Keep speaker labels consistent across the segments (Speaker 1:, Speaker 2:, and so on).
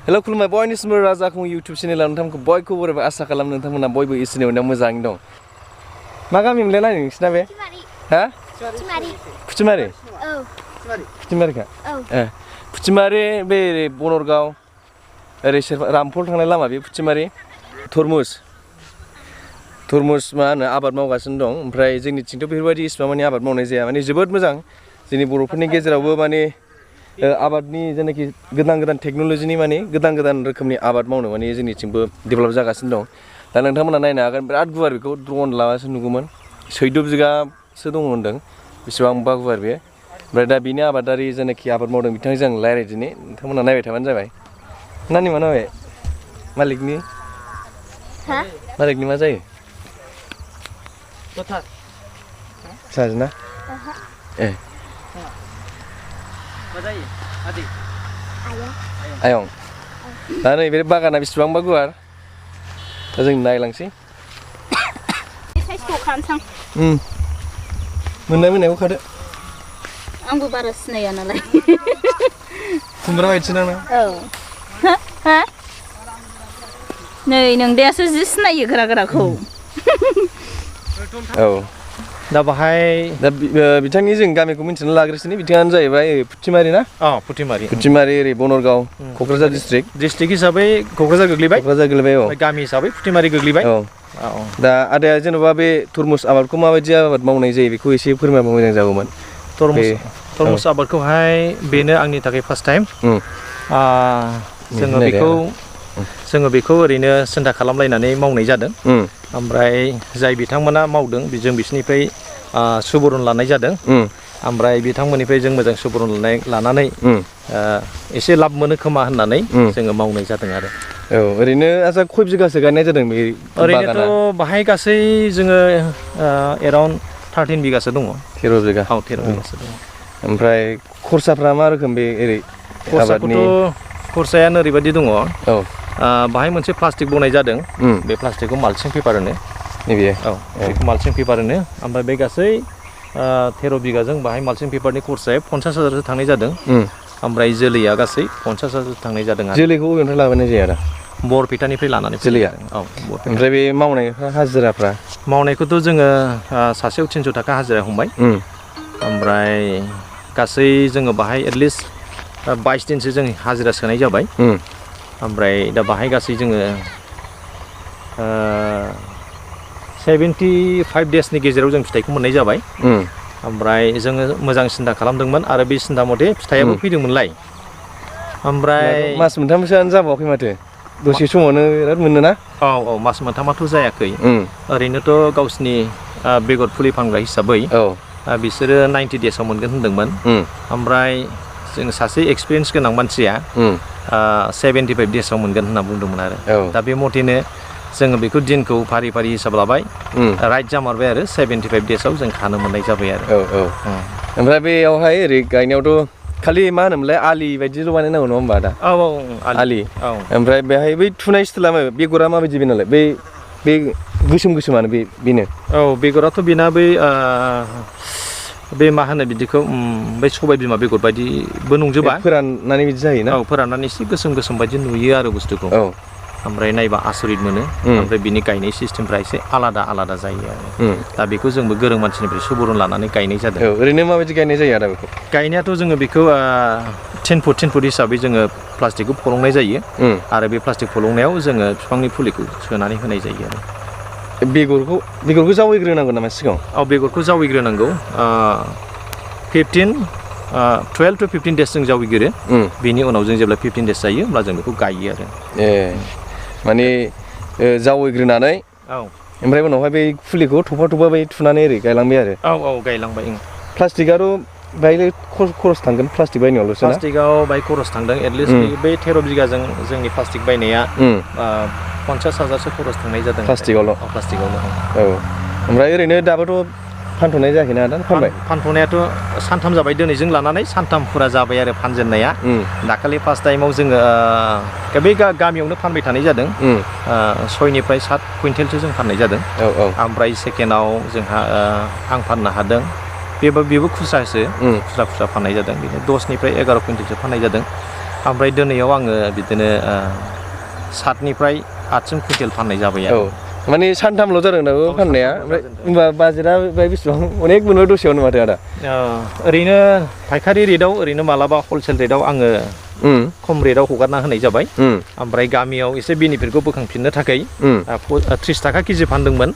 Speaker 1: हेल' खुलुमबाय बयनिसिमबो राजा खुंगुर इउटुब चेनेलाव नोंथांमोनखौ बयखौबो आसा खालामो नोंथांमोना बयबो इसोरनि अननायाव मोजाङै दं। मा गामि मोनलाय नाय नोंसिना बे? हा? फुथिमारि। औ। फुथिमारिखा? औ। फुथिमारि बे बनरगाव ओरै रामफल थांनाय लामा बे फुथिमारि तरमुस मा होनो आबाद मावगासिनो दं। ओमफ्राय जोंनिथिंथ' बेफोरबायदि इसिबां मानि आबाद मावनाय जाया माने जोबोद मोजां जोंनि बर'फोरनि गेजेरावबो माने आबादनि जेनाखि गोदान टेक्न'लजिनि माने गोदान रोखोमनि आबाद मावनो माने जोंनिथिंबो डेभेलप जागासिनो दं। दा नोंथांमोना नायनो हागोन बिराद गुवार बेखौ ड्रन लागासिनो नुगौमोन 14 बिगासो दङ होनदों बेसेबांबा गुवार बे। ओमफ्राय दा बिनि आबादारि जेनाखि आबाद मावदों बिथांजों जों रायज्लायदिनि नोंथांमोना नायबाय थाबानो जाबाय। नानि मा नाबाय मालिकनि मा जायो? साजना ए आयं दा नैबे बागाना बेसेबांबा गुवार दा जों नायलांसै मोननायखौ खादो
Speaker 2: आंबो बारा सिनाया नालाय
Speaker 1: खुमब्रा बायदिसो ना
Speaker 2: औ नै नोंदायासो जि सिनायो गोराखौ
Speaker 1: औ दा बाहाय दा बिथांनि जों गामिखौ मिन्थिना लाग्रोसैनि बिथाङानो जाहैबाय फुथिमारि ना? फुथिमारि ओरै बनरगाव क'क्राझार डिस्ट्रिक्ट हिसाबै क'क्राझार गोग्लैबाय औ गामि हिसाबै फुथिमारि गोग्लैबाय औ दा आदाया जेन'बा बे तरमुस आबादखौ माबायदि आबाद मावनाय जायो बेखौ एसे फोरमायबा मोजां जागौमोन।
Speaker 3: तरमुस आबादखौहाय बेनो आंनि थाखाय फार्स्ट टाइम जोङो बेखौ ओरैनो सिन्था खालामलायनानै मावनाय जादों। ओमफ्राय जाय बिथांमोना मावदों जों बिसोरनिफ्राय सुबुरुन लानाय जादों। ओमफ्राय बिथांमोननिफ्राय जों मोजां सुबुरुन लानानै एसे लाब मोनो खोमा होननानै जोङो मावनाय जादों आरो।
Speaker 1: औ ओरैनो आसा खय बिगासो गायनाय जादों बे
Speaker 3: ओरैनोथ' बाहाय गासै जोङो एराउन्ड 13 बिगासो दङ।
Speaker 1: 13 बिगा
Speaker 3: औ 13 बिगासो दङ।
Speaker 1: ओमफ्राय खरसाफ्रा मा रोखोम बे ओरै
Speaker 3: खरसायानो ओरैबायदि दङ। औ बाहाय मोनसे प्लास्टिक बनाय जादों। बे प्लास्टिकखौ माल्चिं पेपार होनो
Speaker 1: नैबे
Speaker 3: औ बेखौ माल्चिं पेपार होनो ओमफ्राय बे गासै 13 बिगाजों बाहाय माल्चिं पेपारनि खरसाया 50,000सो थांनाय जादों। ओमफ्राय जोलैया गासै 50,000सो थांनाय जादों आरो।
Speaker 1: जोलैखौ बबेनिफ्राय लाबोनाय जायो आरो?
Speaker 3: बरपेटानिफ्राय लानानै
Speaker 1: जोलैया
Speaker 3: औ
Speaker 1: ओमफ्राय बे मावनायफ्रा हाजिराफ्रा
Speaker 3: मावनायखौथ' जोङो सासेयाव 300 थाखा हाजिरा हमबाय। ओमफ्राय गासै जोङो बाहाय एटलिस्ट 22 दिनसो जों हाजिरा सोनाय जाबाय। ओमफ्राय दा बाहाय गासै जोङो 75 देसनि गेजेराव जों फिथाइखौ मोननाय जाबाय। ओमफ्राय जोङो मोजां सिन्था खालामदोंमोन आरो बे सिन्था मथे फिथाइयाबो फैदोंमोनलाय। ओमफ्राय
Speaker 1: मास मोनथामसोआनो जाबावाखै माथो दसे समावनो बिराद मोनोना?
Speaker 3: औ मास मोनथामाथ' जायाखै। ओरैनोथ' गावसिनि बेगर फुलि फानग्रा हिसाबै बिसोरो 90 देसाव मोनगोन होनदोंमोन। ओमफ्राय जों सासे एक्सपिरियेन्स गोनां मानसिया 75 देसाव मोनगोन होनना बुंदोंमोन आरो। दा बे मथेनो जोङो बेखौ दिनखौ फारि हिसाब लाबाय राइट जामारबाय आरो 75 देसाव जों खानो मोननाय जाबाय आरो।
Speaker 1: ओमफ्राय बेयावहाय ओरै गायनायावथ' खालि मा होनोमोनलाय आलि बायदिल' बानायनांगौ नङा होमबा आदा?
Speaker 3: औ
Speaker 1: आलि ओमफ्राय बेहाय बै थुनाय स्टाइला बेगरा माबायदि बेनालाय बे गोसोमानो बेनो?
Speaker 3: औ बेगराथ' बेना बे मा होनो बिदिखौ बै सबाय बिमा बेगर बायदिबो नंजोबा।
Speaker 1: फोराननानै बिदि जायोना?
Speaker 3: औ फोराननानै एसे गोसोम बायदि नुयो आरो बुस्थुखौ। ओमफ्राय नायबा आसरित मोनो। ओमफ्राय बिनि गायनाय सिस्टेमफ्रा एसे आलादा जायो आरो। दा बेखौ जोंबो गोरों मानसिनिफ्राय सुबुरुन लानानै गायनाय जादों।
Speaker 1: ओरैनो माबायदि गायनाय जायो आदा बेखौ?
Speaker 3: गायनायाथ' जोङो बेखौ 10 फुट हिसाबै जोङो प्लास्टिकखौ फलंनाय जायो। आरो बे प्लास्टिक फलंनायाव जोङो बिफांनि फुलिखौ सोनानै होनाय जायो आरो।
Speaker 1: बेगरखौ जावैग्रोनांगौ नामा सिगाङाव?
Speaker 3: औ बेगरखौ जावैग्रोनांगौ 12 to 15 देस जों जावैग्रो। बेनि उनाव जों जेब्ला 15 देस जायो होमब्ला जों बेखौ गायो आरो।
Speaker 1: माने जावैग्रोनानै ओमफ्राय उनावहाय बै फुलिखौ थफा बै थुनानै ओरै गायलांबाय आरो।
Speaker 3: औ गायलांबाय।
Speaker 1: प्लास्टिकआथ' बाहाय खरस थांगोन प्लास्टिक बायनायावल'सो ना?
Speaker 3: प्लास्टिकआव बाहाय खरस थांदों एटलिस्ट बै 13 बिगाजों जोंनि प्लास्टिक बायनाया 50,000सो खरस थांनाय जादों। प्लास्टिकआवल'। औ
Speaker 1: ओमफ्राय ओरैनो दाबोथ' फानथ'नाय जायाखैना आदा?
Speaker 3: फानथ'नायाथ' सानथाम जाबाय दिनैजों लानानै सानथाम फुरा जाबाय आरो फानजेननाया। दाखालि फार्स्ट टाइमाव जोङो बे गामियावनो फानबाय थानाय जादों। 6 निफ्राय 7 कुइन्टेलसो जों फाननाय जादों। ओमफ्राय सेकेन्डआव जोंहा आं फाननो हादों। बेबो खुस्रासो खुस्रा फाननाय जादों। बिदिनो 10 निफ्राय 11 कुइन्टेलसो फाननाय जादों। ओमफ्राय दिनैयाव आङो बिदिनो 7निफ्राय 8सिम कुइन्टेल फाननाय जाबाय आरो
Speaker 1: माने सानथामल' जादों दाबो फाननाया ओमफ्राय होनबा बाजेटआ बेसेबां अनेक मोनो दसेयावनो माथो आदा
Speaker 3: ओरैनो फायखारि रेटआव ओरैनो मालाबा हलसेल रेटआव आङो खम रेटआव हगारना होनाय जाबाय ओमफ्राय गामियाव एसे बेनिफिटखौ बोखांफिननो थाखाय 30 थाखा केजि फानदोंमोन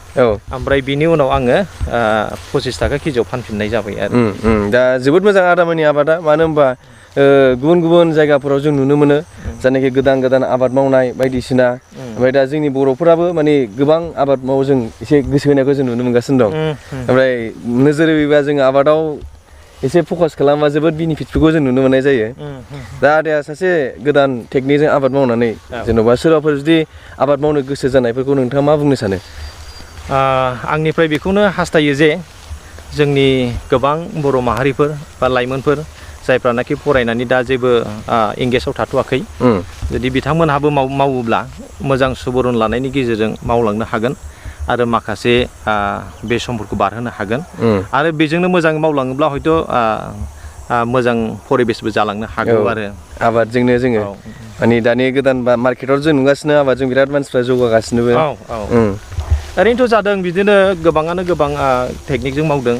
Speaker 3: ओमफ्राय बिनि उनाव आङो 25 थाखा केजियाव फानफिननाय जाबाय आरो
Speaker 1: दा जोबोद मोजां आदामोननि आबादा मानो होनबा गुबुन गुबुन जायगाफोराव जों नुनो मोनो जायनाखि गोदान गोदान आबाद मावनाय बायदिसिना ओमफ्राय दा जोंनि बर'फोराबो माने गोबां आबाद मावो जों एसे गोसो होनायखौ जों नुनो मोनगासिनो दं ओमफ्राय नोजोर होयोबा जों आबादाव एसे फकास खालामबा जोबोद बेनिफिटफोरखौ जों नुनो मोननाय जायो दा आदाया सासे गोदान टेकनिकजों आबाद मावनानै जेन'बा सोरबाफोर जुदि आबाद मावनो गोसो जानायफोरखौ नोंथाङा मा बुंनो सानो
Speaker 3: आंनिफ्राय बेखौनो हास्थायो जे जोंनि गोबां बर' माहारिफोर बा लाइमोनफोर जायफ्रानाखि फरायनानै दा जेबो इंगेजआव थाथ'वाखै जुदि बिथांमोनहाबो मावोब्ला मोजां सुबुरुन लानायनि गेजेरजों मावलांनो हागोन आरो माखासे बे समफोरखौ बारहोनो हागोन आरो बेजोंनो मोजां मावलाङोब्ला हयथ' मोजां परिबेसबो जालांनो हागौ आरो
Speaker 1: आबादजोंनो जोङो माने दानि गोदान मार्केटआव जों नुगासिनो आबादजों बिराद मानसिफ्रा जौगागासिनोबो
Speaker 3: ओरैनोथ' जादों बिदिनो गोबाङानो गोबां टेकनिकजों मावदों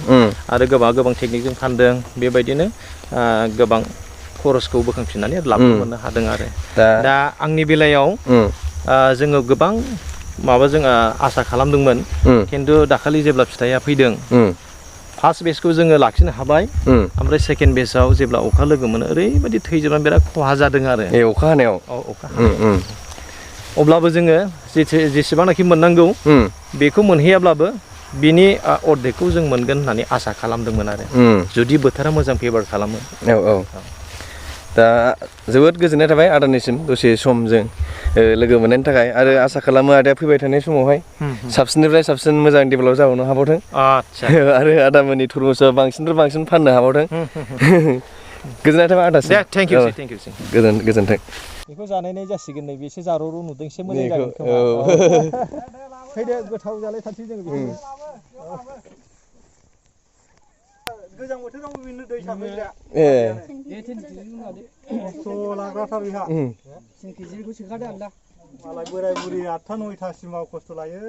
Speaker 3: आरो गोबां टेकनिकजों फानदों बेबायदिनो गोबां खरसखौ बोखांफिननानै लाबनो मोननो हादों आरो दा आंनि बेलायाव जोङो गोबां माबाजों आसा खालामदोंमोन खिन्थु दाखालि जेब्ला फिथाइया फैदों फार्स्ट बेचखौ जोङो लाखिनो हाबाय ओमफ्राय सेकेन्ड बेचआव जेब्ला अखा लोगो मोनो ओरैबायदि थैजोबनानै बिराद खहा जादों आरो
Speaker 1: अखा हानायाव
Speaker 3: अखा अब्लाबो जोङो जेसेबांनाखि मोननांगौ बेखौ मोनहैयाब्लाबो बिनि अर्धेकखौ जों मोनगोन होननानै आसा खालामदोंमोन आरो जुदि बोथोरा मोजां फेभार खालामो
Speaker 1: दा जोबोद गोजोननाय थाबाय आदानिसिम दसे सम जों लोगो मोननायनि थाखाय आरो आसा खालामो आदाया फैबाय थानाय समावहाय साबसिननिफ्राय साबसिन मोजां डेभेलप जाबावनो हाबावथों आरो आदामोननि थरमुसआ बांसिननिफ्राय बांसिन फाननो हाबावथों गोजोननाय थाबाय आदासिम
Speaker 3: थेंक इउ
Speaker 1: गोजोन्थों
Speaker 3: बेखौ जानायनाय जासिगोन नै बेसे जारौ नुदों एसे मोजां जागोन खोमा फैदो गोथाव जालायथारसै जों बेखौ गोजां बोथोराव बिनो दै सारफैग्रा लाग्राथार बेहा 3 केजिखौ सोखादो आलदा मालाय बोराय बुरि 8था 9थासिमाव खस्थ' लायो